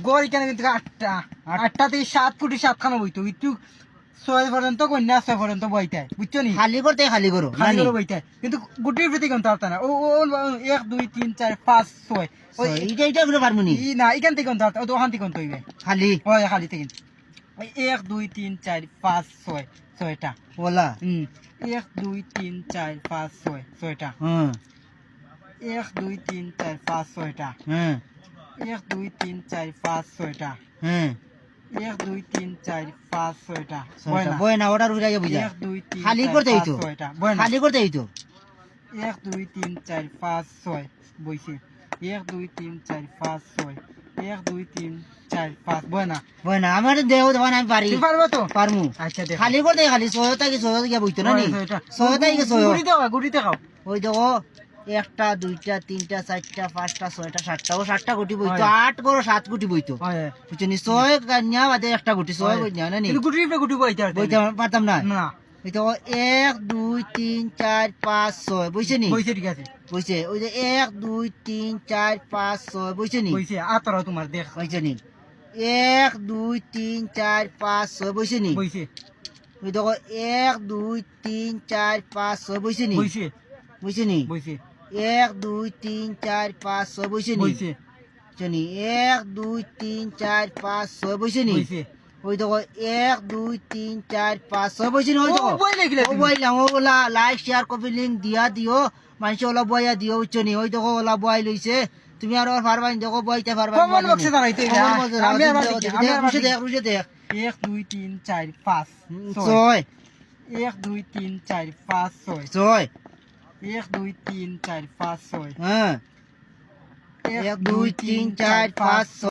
গড় এখানে কিন্তু 8টা থেকে 7 ফুটি 7 খানো বইতো একটু 6 পর্যন্ত কন্যা 6 পর্যন্ত বইতে বুঝছো নি খালি করতে খালি করো খালি করে বইতে কিন্তু গুটির প্রতি কিন্তু পারতা না ও 1 2 3 4 5 6 ওই এইটা গুলো পারমু নি না এখান থেকে কিন্তু পারতা ওখান থেকে কিন্তু হইবে খালি হয় খালি থেকে 1 2 3 4 5 6 6টা ওলা 1 2 3 4 5 6 6টা 1 2 3 4 5 6টা 1 2 3 4 5 6টা 1 2 3 4 5 6টা বয় না ওটা রুই লাগে বুঝা 1 2 3 খালি করতে হইতো 6টা খালি করতে হইতো 1 2 3 4 5 6 বইছে 1 2 3 4 5 6 1 2 3 4 5 বয় না আমার দেহ দেওয়া আমি পারি তুই পারবো তো পারমু আচ্ছা দেখ খালি করতে খালি সহায়তা কি সহায়তা বইতো না নি সহায়তা কি সহায়তা গুটিতে খাও ওই দেখো 1টা 2টা 3টা 4টা 5টা 6টা 7টা ও 7টা গুটি বইতো 8 করো 7 গুটি বইতো বুঝছো নি 6 কান্যা বাদে একটা গুটি 6 কন্যা না নি গুটি বইতে পারতাম না না ওই তো 1 2 3 4 5 6 বুঝছো নি বইছে ঠিক আছে বুঝছে ওই যে 1 2 3 4 5 6 বুঝছো নি বইছে আতরা তোমার দেখ বুঝছো নি 1 2 3 4 5 6 বুঝছো নি বইছে ওই দেখো 1 2 3 4 5 6 বুঝছো নি বইছে বুঝছো নি বইছে 1 2 3 4 5 6 বুঝছো নি বইছে বুঝছো 1 2 3 4 5 6 বুঝছো নি বইছে ওই দেখো 1 2 3 4 5 6 বুঝছো নি ওই দেখো বই লাগিলা ও বইলাম ওলা লাইক শেয়ার কপি লিংক দিও মানুষ ওলা বইয়া দিও বুঝছো নি ওই দেখো ওলা বই লইছে তুমি আর পারবা নি দেখো বইতে পারবা কমন বক্সে দাঁড়াইতে আমি আর দেখ রুজে দেখ 1 2 3 4 5 ছয় 1 2 3 4 5 6 ছয় 1 2 3 4 5 6 হ্যাঁ 1 2 3 4 5 6